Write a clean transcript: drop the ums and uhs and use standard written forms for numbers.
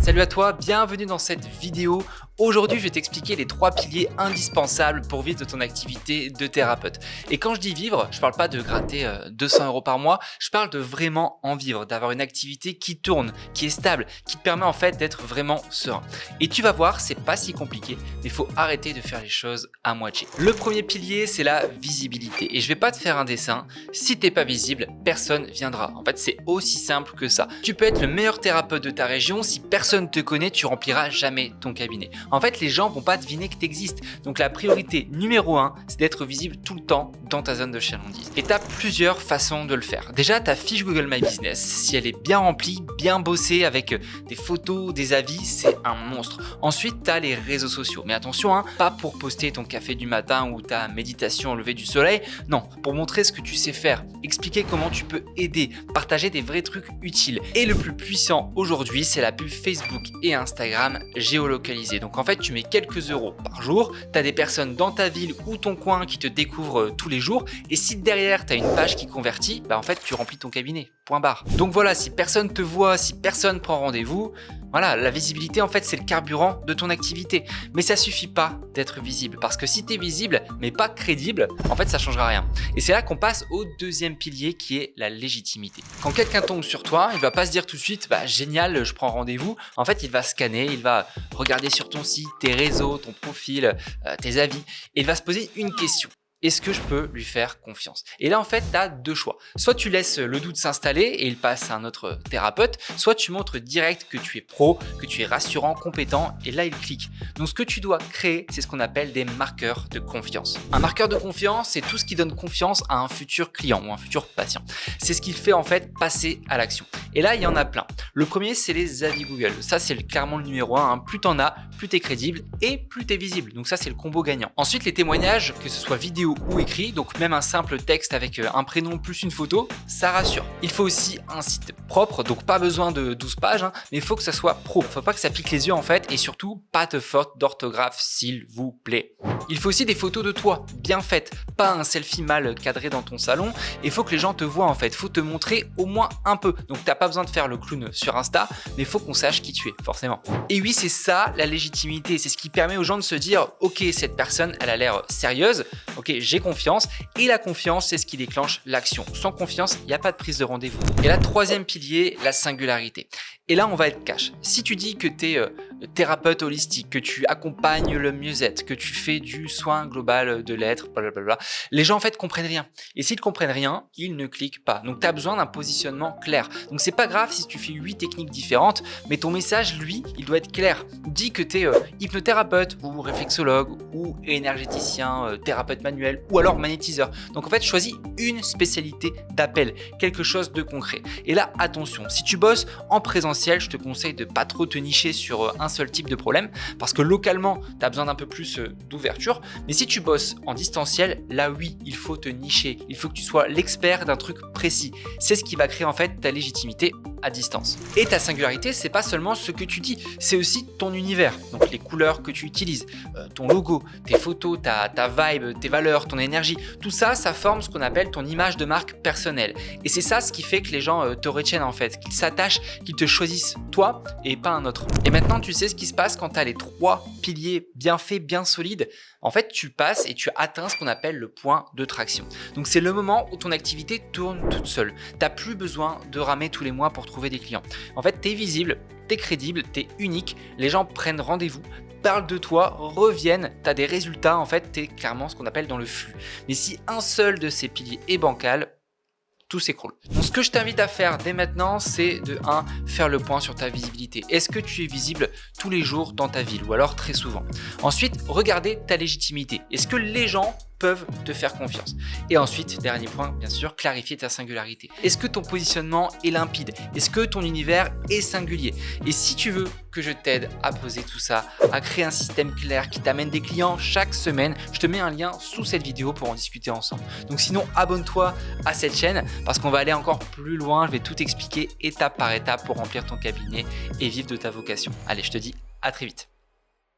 Salut à toi, bienvenue dans cette vidéo. Aujourd'hui, je vais t'expliquer les 3 piliers indispensables pour vivre de ton activité de thérapeute. Et quand je dis vivre, je parle pas de gratter 200 € par mois, je parle de vraiment en vivre, d'avoir une activité qui tourne, qui est stable, qui te permet en fait d'être vraiment serein. Et tu vas voir, c'est pas si compliqué, mais il faut arrêter de faire les choses à moitié. Le premier pilier, c'est la visibilité. Et je vais pas te faire un dessin, si t'es pas visible, personne viendra. En fait, c'est aussi simple que ça. Tu peux être le meilleur thérapeute de ta région, si personne te connaît, tu rempliras jamais ton cabinet. En fait, les gens vont pas deviner que tu existes. Donc la priorité numéro 1, c'est d'être visible tout le temps dans ta zone de chalandise. Et tu as plusieurs façons de le faire. Déjà, ta fiche Google My Business, si elle est bien remplie, bien bossée avec des photos, des avis, c'est un monstre. Ensuite, tu as les réseaux sociaux. Mais attention, pas pour poster ton café du matin ou ta méditation au lever du soleil. Non, pour montrer ce que tu sais faire, expliquer comment tu peux aider, partager des vrais trucs utiles. Et le plus puissant aujourd'hui, c'est la pub Facebook et Instagram géolocalisée. Donc en fait, tu mets quelques euros par jour, tu as des personnes dans ta ville ou ton coin qui te découvrent tous les jours, et si derrière tu as une page qui convertit, en fait tu remplis ton cabinet, point barre. Donc voilà, si personne te voit, si personne prend rendez-vous, voilà, la visibilité en fait c'est le carburant de ton activité. Mais ça suffit pas d'être visible, parce que si tu es visible mais pas crédible, en fait ça changera rien. Et c'est là qu'on passe au deuxième pilier qui est la légitimité. Quand quelqu'un tombe sur toi, il va pas se dire tout de suite génial, je prends rendez-vous. En fait, il va scanner, il va regarder sur ton site, tes réseaux, ton profil, tes avis, et il va se poser une question. Est-ce que je peux lui faire confiance? Et là, en fait, tu as deux choix. Soit tu laisses le doute s'installer et il passe à un autre thérapeute, soit tu montres direct que tu es pro, que tu es rassurant, compétent, et là, il clique. Donc, ce que tu dois créer, c'est ce qu'on appelle des marqueurs de confiance. Un marqueur de confiance, c'est tout ce qui donne confiance à un futur client ou un futur patient. C'est ce qui le fait, en fait, passer à l'action. Et là, il y en a plein. Le premier, c'est les avis Google. Ça, c'est clairement le numéro 1. Plus tu en as, plus tu es crédible et plus tu es visible. Donc ça, c'est le combo gagnant. Ensuite, les témoignages, que ce soit vidéo ou écrit, donc même un simple texte avec un prénom plus une photo, ça rassure. Il faut aussi un site propre, donc pas besoin de 12 pages, mais il faut que ça soit pro. Faut pas que ça pique les yeux en fait, et surtout pas de faute d'orthographe s'il vous plaît. Il faut aussi des photos de toi, bien faites, pas un selfie mal cadré dans ton salon, et il faut que les gens te voient en fait, faut te montrer au moins un peu. Donc t'as pas besoin de faire le clown sur Insta, mais il faut qu'on sache qui tu es, forcément. Et oui, c'est ça la légitimité, c'est ce qui permet aux gens de se dire ok, cette personne elle a l'air sérieuse, ok, j'ai confiance, et la confiance c'est ce qui déclenche l'action. Sans confiance, il n'y a pas de prise de rendez-vous. Et la troisième pilier, la singularité. Et là on va être cash. Si tu dis que tu es thérapeute holistique, que tu accompagnes le mieux-être, que tu fais du soin global de l'être, blablabla, les gens en fait comprennent rien. Et s'ils comprennent rien, ils ne cliquent pas. Donc tu as besoin d'un positionnement clair. Donc c'est pas grave si tu fais 8 techniques différentes, mais ton message, lui, il doit être clair. Dis que tu es hypnothérapeute ou réflexologue ou énergéticien, thérapeute manuel ou alors magnétiseur. Donc en fait, choisis une spécialité d'appel, quelque chose de concret. Et là, attention, si tu bosses en présentiel, je te conseille de pas trop te nicher sur un seul type de problème, parce que localement, tu as besoin d'un peu plus d'ouverture. Mais si tu bosses en distanciel, là oui, il faut te nicher. Il faut que tu sois l'expert d'un truc précis. C'est ce qui va créer en fait ta légitimité à distance. Et ta singularité, c'est pas seulement ce que tu dis, c'est aussi ton univers. Donc les couleurs que tu utilises, ton logo, tes photos, ta vibe, tes valeurs, ton énergie, tout ça, ça forme ce qu'on appelle ton image de marque personnelle. Et c'est ça ce qui fait que les gens te retiennent en fait, qu'ils s'attachent, qu'ils te choisissent toi et pas un autre. Et maintenant, tu sais ce qui se passe quand tu as les 3 piliers bien faits, bien solides. En fait, tu passes et tu atteins ce qu'on appelle le point de traction. Donc c'est le moment où ton activité tourne toute seule. Tu n'as plus besoin de ramer tous les mois pour trouver des clients. En fait, tu es visible, tu es crédible, tu es unique, les gens prennent rendez-vous, parlent de toi, reviennent, tu as des résultats, en fait, tu es clairement ce qu'on appelle dans le flux. Mais si un seul de ces piliers est bancal, tout s'écroule. Donc ce que je t'invite à faire dès maintenant, c'est de 1, faire le point sur ta visibilité. Est-ce que tu es visible tous les jours dans ta ville ou alors très souvent? Ensuite, regardez ta légitimité. Est-ce que les gens peuvent te faire confiance? Et ensuite, dernier point, bien sûr, clarifier ta singularité. Est-ce que ton positionnement est limpide? Est-ce que ton univers est singulier? Et si tu veux que je t'aide à poser tout ça, à créer un système clair qui t'amène des clients chaque semaine, je te mets un lien sous cette vidéo pour en discuter ensemble. Donc sinon, abonne-toi à cette chaîne parce qu'on va aller encore plus loin. Je vais tout expliquer étape par étape pour remplir ton cabinet et vivre de ta vocation. Allez, je te dis à très vite.